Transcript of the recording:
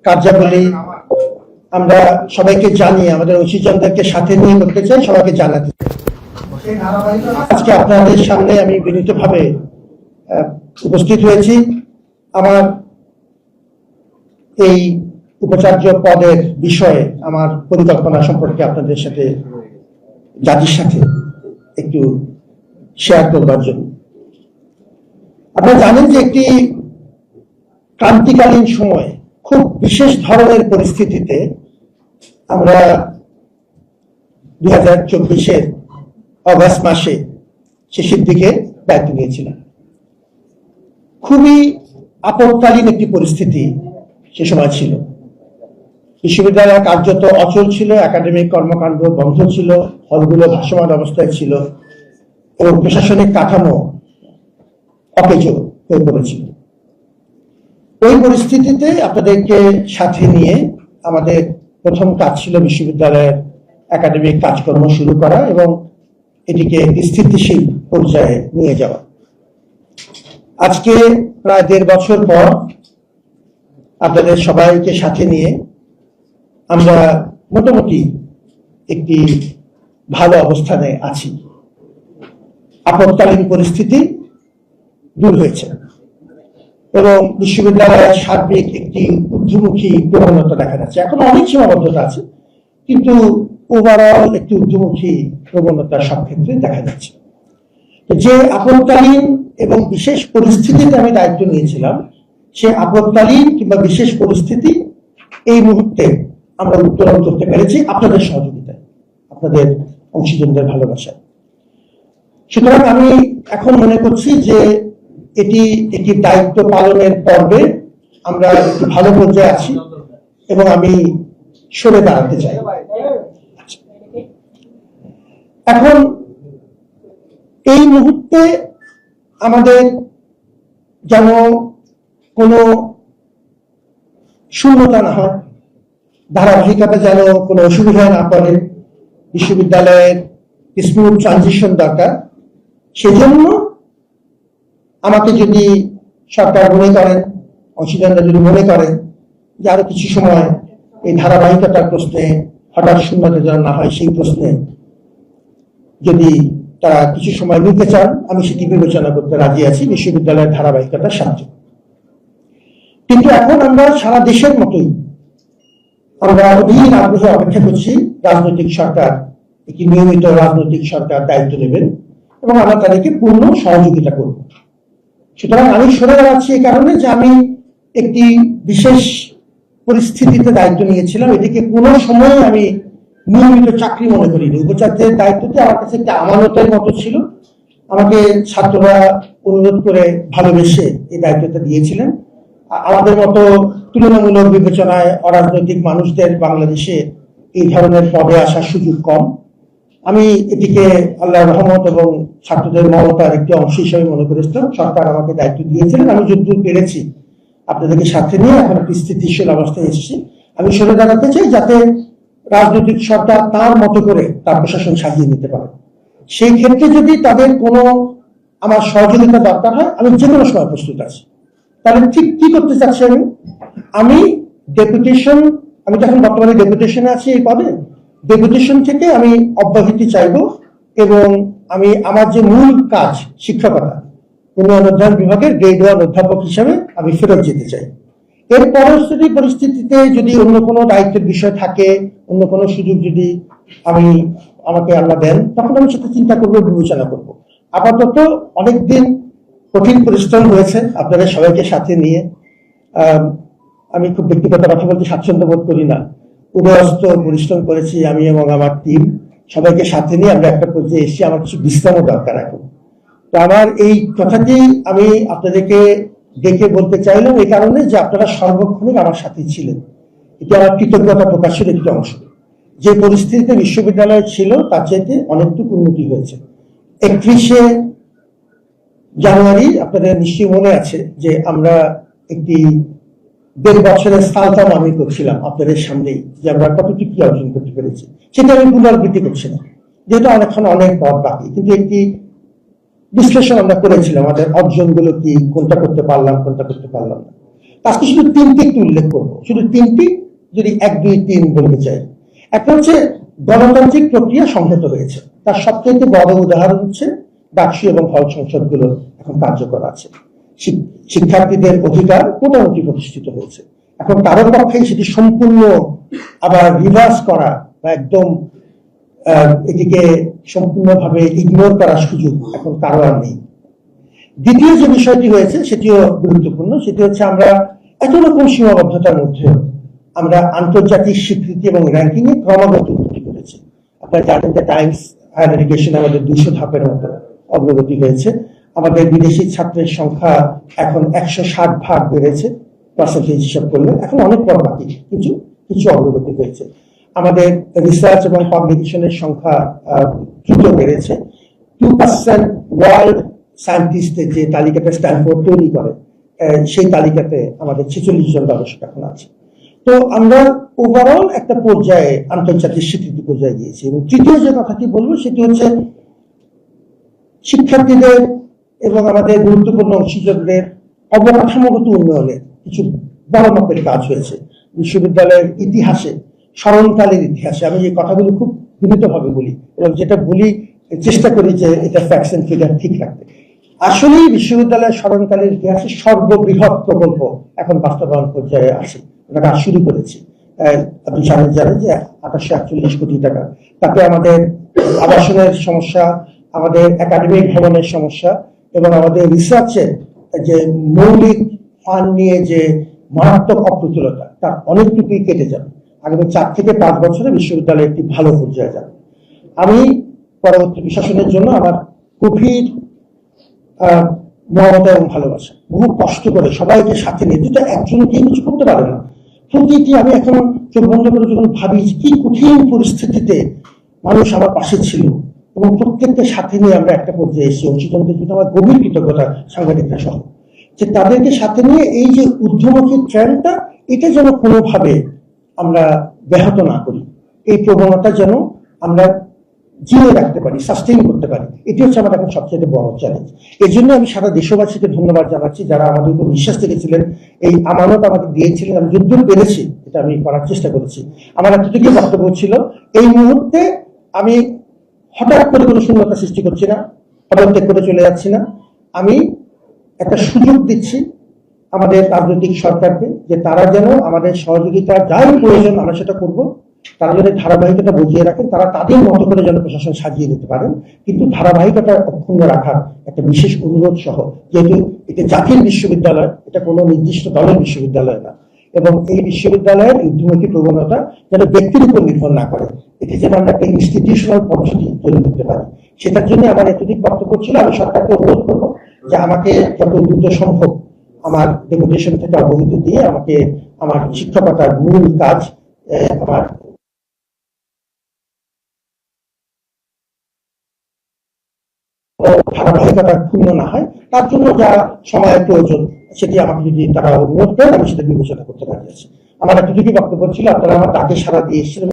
কার্যাবলী আমরা সবাইকে জানিয়ে আমাদের ঐশীজনদেরকে সাথে নিয়ে করতে চাই, সবাইকে জানাতে চাই। আজকে আপনাদের সামনে আমি বিনীতভাবে উপস্থিত হয়েছি। আমার এই উপাচার্য পদের বিষয়ে আমার পরিকল্পনা সম্পর্কে আপনাদের সাথে, জাতির সাথে একটু শেয়ার করবার জন্য। আপনারা জানেন যে একটি ক্রান্তিকালীন সময়, খুব বিশেষ ধরনের পরিস্থিতিতে আমরা 2024-এর অগাস্ট মাসে শেষের দিকে দায়িত্ব নিয়েছিলাম। খুবই আপৎকালীন একটি পরিস্থিতি সে সময় ছিল। বিশ্ববিদ্যালয় কার্যত অচল ছিল, একাডেমিক কর্মকাণ্ড বন্ধ ছিল, হলগুলো ভাসমান অবস্থায় ছিল এবং প্রশাসনিক কাঠামো অকেজো হয়ে পড়েছিল। ওই পরিস্থিতিতে আপনাদেরকে সাথে নিয়ে আমাদের প্রথম কাজ ছিল বিশ্ববিদ্যালয়ের একাডেমিক কাজকর্ম শুরু করা এবং এটিকে স্থিতিশীল পর্যায়ে নিয়ে যাওয়া। আজকে প্রায় 1.5 বছর পর আপনাদের সবাইকে সাথে নিয়ে আমরা মোটামুটি একটি ভালো অবস্থানে আছি। আপৎকালীন পরিস্থিতি দূর হয়েছে এবং বিশ্ববিদ্যালয়ের সার্বিক একটি ঊর্ধ্বমুখী প্রবণতা দেখা যাচ্ছে। এখন অনেক সীমাবদ্ধতা আছে, কিন্তু ওভারঅল একটি ঊর্ধ্বমুখী প্রবণতা সব ক্ষেত্রে দেখা যাচ্ছে। যে আপৎকালীন এবং বিশেষ পরিস্থিতিতে আমি দায়িত্ব নিয়েছিলাম, সে আপৎকালীন কিংবা বিশেষ পরিস্থিতি এই মুহূর্তে আমরা উত্তরণ করতে পেরেছি আপনাদের সহযোগিতায়, আপনাদের অংশীজনদের ভালোবাসায়। সুতরাং আমি এখন মনে করছি যে এটি একটি দায়িত্ব পালনের পর্বে আমরা একটি ভালো পর্যায়ে আছি এবং আমি সরে দাঁড়াতে চাই। এখন এই মুহূর্তে আমাদের যেন কোনো শূন্যতা না হয়, ধারাবাহিকতা যেন কোনো অসুবিধা না পড়ে, বিশ্ববিদ্যালয়ের স্মুথ ট্রানজিশন দরকার। সেজন্য আমাকে যদি সরকার মনে করেন, অংশীদাররা যদি মনে করেন যে আরো কিছু সময় এই ধারাবাহিকতার প্রশ্নে হঠাৎ শূন্যতা যেন না হয়, সেই প্রশ্নে যদি তারা কিছু সময় নিতে চান, আমি সেটি বিবেচনা করতে রাজি আছি বিশ্ববিদ্যালয়ের ধারাবাহিকতার সাহায্যে। কিন্তু এখন আমরা সারা দেশের মতোই আমরা অধীর আগ্রহে অপেক্ষা করছি রাজনৈতিক সরকার, একটি নিয়মিত রাজনৈতিক সরকার দায়িত্ব নেবেন এবং আমরা তাদেরকে পূর্ণ সহযোগিতা করব। সুতরাং আমি সরে দাঁড়াচ্ছি এই কারণে যে আমি একটি বিশেষ পরিস্থিতিতে দায়িত্ব নিয়েছিলাম। এটিকে কোনো সময় আমি নিয়মিত চাকরি মনে করিনি। উপাচার্যের দায়িত্বটি আমার কাছে একটা আমানতের মতো ছিল। আমাকে ছাত্ররা অনুরোধ করে ভালোবেসে এই দায়িত্বটা দিয়েছিলেন। আমাদের মতো তুলনামূলক বিবেচনায় অরাজনৈতিক মানুষদের বাংলাদেশে এই ধরনের পদে আসার সুযোগ কম। আমি এটিকে আল্লাহর রহমত এবং ছাত্রদের মমতার একটি অংশ হিসেবে মনে করেছিলাম। সরকার আমাকে দায়িত্ব দিয়েছিলেন, আমি যতদূর পেরেছি আপনাদেরকে সাথে নিয়ে এখন একটি স্থিতিশীল অবস্থায় এসেছি। আমি সরে দাঁড়াতে চাই যাতে রাজনৈতিক সরকার তার মতো করে তার প্রশাসন সাজিয়ে নিতে পারে। সেই ক্ষেত্রে যদি তাদের কোনো আমার সহযোগিতা দরকার হয়, আমি যে কোনো সময় প্রস্তুত আছি। তাহলে ঠিক কি করতে চাচ্ছি আমি ডেপুটেশন, আমি তো এখন বর্তমানে ডেপুটেশনে আছি এই পদে, ডেপুটেশন থেকে আমি অব্যাহতি চাইব এবং আমি আমার যে মূল কাজ শিক্ষকতা, উন্নয়ন অধ্যয়ন বিভাগের গ্রেড 1 অধ্যাপক হিসেবে আমি ফেরত যেতে চাই। এর পরবর্তী পরিস্থিতিতে যদি অন্য কোনো দায়িত্বের বিষয় থাকে, অন্য কোনো সুযোগ যদি আমাকে আল্লাহ দেন, তখন আমি সেটা চিন্তা করবো, বিবেচনা করব। আপাতত অনেকদিন কঠিন পরিশ্রম হয়েছে আপনাদের সবাইকে সাথে নিয়ে। আমি খুব ব্যক্তিগত কথা বলতে স্বাচ্ছন্দ্য বোধ করি না। উদয়স্ত পরিশ্রম করেছি আমি এবং আমার টিম, সবাইকে সাথে নিয়ে আমরা একটা পর্যায়ে এসেছি। আমার কিছু বিশ্রামও দরকার এখন। তো আমার এই কথাটি আমি আপনাদেরকে ডেকে বলতে চাইলাম এই কারণে যে আপনারা সর্বক্ষণিক আমার সাথে ছিলেন। এটি আমার কৃতজ্ঞতা প্রকাশের একটি অংশ। যে পরিস্থিতিতে বিশ্ববিদ্যালয় ছিল তার চাইতে অনেকটুকু উন্নতি হয়েছে। 31শে জানুয়ারি আপনাদের নিশ্চয়ই মনে আছে যে আমরা একটি 1.5 বছরের সালতাম আমি করছিলাম আপনাদের সামনেই, যে আমরা কতটুকু কি অর্জন করতে পেরেছি সেটা আমি পুনরাবৃত্তি করছিলাম, যেহেতু অনেক পথ বাকি। কিন্তু একটি বিশ্লেষণ আমরা করেছিলাম আমাদের অর্জনগুলো কি, কোনটা করতে পারলাম কোনটা করতে পারলাম না। আজকে শুধু তিনটি একটু উল্লেখ করবো, শুধু তিনটি, যদি 1, 2, 3 বলতে চাই। একটা হচ্ছে গণতান্ত্রিক প্রক্রিয়া সংহত হয়েছে, তার সবচেয়ে বড় উদাহরণ হচ্ছে ডাকসু এবং হল সংসদগুলো এখন কার্যকর আছে। শিক্ষার্থীদের অধিকার মোটামুটি প্রতিষ্ঠিত হয়েছে। এখন কারোর পক্ষে সেটি সম্পূর্ণ আবার রিভার্স করা বা একদম এটিকে সম্পূর্ণভাবে ইগনোর করার সুযোগ এখন কারো আর নেই। দ্বিতীয় যে বিষয়টি হয়েছে সেটিও গুরুত্বপূর্ণ, সেটি হচ্ছে আমরা এত রকম সীমাবদ্ধতার মধ্যে আমরা আন্তর্জাতিক স্বীকৃতি এবং র্যাঙ্কিং এ ক্রমাগত উন্নতি করেছি। আপনারা জানেন যে টাইমস হায়ার এডুকেশন আমাদের 200 ধাপের মতো অগ্রগতি হয়েছে। আমাদের বিদেশি ছাত্রের সংখ্যা এখন 160 ভাগ বেড়েছে পার্সেন্টেজ হিসাব করলে, এখন অনেক পর বাকি, কিছু অগ্রগতি হয়েছে। আমাদের রিসার্চ এবং পাবলিকেশনের সংখ্যা দ্রুত বেড়েছে। 2% ওয়ার্ল্ড সায়েন্টিস্টের যে তালিকাটা স্ট্যানফোর্ড তৈরি করে, সেই তালিকাতে আমাদের 46 জন গবেষক এখন আছে। তো আমরা ওভারঅল একটা পর্যায়ে আন্তর্জাতিক স্বীকৃতি পর্যায়ে গিয়েছি। এবং তৃতীয় যে কথাটি বলবো সেটি হচ্ছে শিক্ষার্থীদের এবং আমাদের গুরুত্বপূর্ণ অংশীদারদের অবকাঠামোগত উন্নয়নে কিছু বড় মাপের কাজ হয়েছে। বিশ্ববিদ্যালয়ের ইতিহাসে, স্মরণকালের ইতিহাসে আমি এই কথাগুলো খুব বিনীতভাবে বলি এবং যেটা বলি চেষ্টা করি যে এটা ফ্যাক্টস এন্ড ফিগার ঠিক রাখতে। আসলেই বিশ্ববিদ্যালয়ের স্মরণকালের ইতিহাসে সর্ববৃহৎ প্রকল্প এখন বাস্তবায়ন পর্যায়ে আসে, আমরা কাজ শুরু করেছি। আপনি জানেন যে 841 কোটি টাকা। তাতে আমাদের আবাসনের সমস্যা, আমাদের একাডেমিক ভবনের সমস্যা এবং আমাদের রিসার্চের যে মৌলিক ফান্ড নিয়ে যে মারাত্মক অপ্রতুলতা, তার অনেকটুকুই কেটে যাবে। আগামী 4 থেকে 5 বছরে বিশ্ববিদ্যালয় একটি ভালো পর্যায়ে যাবে। আমি পরবর্তী প্রশাসনের জন্য আমার গভীর মমতা এবং ভালোবাসা, বহু কষ্ট করে সবাইকে সাথে নিয়ে, যেটা একজনকে কিছু করতে পারে না। প্রতিটি আমি এখন চোখ বন্ধ করে যখন ভাবি যে কি কঠিন পরিস্থিতিতে মানুষ আমার পাশে ছিল এবং প্রত্যেককে সাথে নিয়ে আমরা একটা পর্যায়ে এসেছি। অংশীদারদের জন্য আমার গভীর কৃতজ্ঞতা, সাংবাদিকরা সহ, যে তাদেরকে সাথে নিয়ে এই যে ঊর্ধ্বমুখী ট্রেন্ডটা, এটা যেন কোনোভাবে আমরা ব্যাহত না করি, এই প্রবণতা যেন আমরা জিয়ে রাখতে পারি, সাস্টেইন করতে পারি। এটি হচ্ছে আমার এখন সবচেয়ে বড় চ্যালেঞ্জ। এই জন্য আমি সারা দেশবাসীকে ধন্যবাদ জানাচ্ছি যারা আমাদের উপর বিশ্বাস রেখেছিলেন, এই আমানত আমাকে দিয়েছিলেন। আমি যতদূর পেরেছি এটা আমি করার চেষ্টা করেছি। আমার এতটুকু বক্তব্য ছিল, এই মুহূর্তে আমি হঠাৎ করে কোনো শূন্যতা সৃষ্টি করছি না, পদত্যাগ করে চলে যাচ্ছি না। আমি একটা সুযোগ দিচ্ছি আমাদের রাজনৈতিক সরকারকে, যে তারা যেন আমাদের সহযোগিতা যাই প্রয়োজন আমরা সেটা করব, তারা যদি ধারাবাহিকতা বজিয়ে রাখেন, তারা তাদের মতো করে যেন প্রশাসন সাজিয়ে নিতে পারেন, কিন্তু ধারাবাহিকতা অক্ষুণ্ণ রাখার একটা বিশেষ অনুরোধ সহ, যেহেতু এটা জাতীয় বিশ্ববিদ্যালয়, এটা কোনো নির্দিষ্ট দলের বিশ্ববিদ্যালয় না, এবং এই বিশ্ববিদ্যালয়ের ঊর্ধ্বমুখী প্রবণতা যেন ব্যক্তির উপর নির্ভর না করে, এটি যেন আমরা একটা ইনস্টিটিউশনাল পদ্ধতি তৈরি করতে পারি। সেটার জন্য আমার এতদিক বক্তব্য ছিল। আমি সরকারকে অনুরোধ করবো যে আমাকে যত দ্রুত সম্ভব আমার ডেপুটেশন থেকে অবহিত দিয়ে আমাকে আমার শিক্ষকতার মূল কাজ, আমার ধারাবাহিকতা ক্ষুণ্ণ না হয়, তার জন্য যা সময়ের প্রয়োজন সেটি আমাকে যদি তারা অনুরোধ করেন, আমি সেটা বিবেচনা করতে রাজি আছি। আমার এতটুকু বক্তব্য ছিল। আপনারা আমার ডাকে সাড়া দিয়ে এসেছিলেন।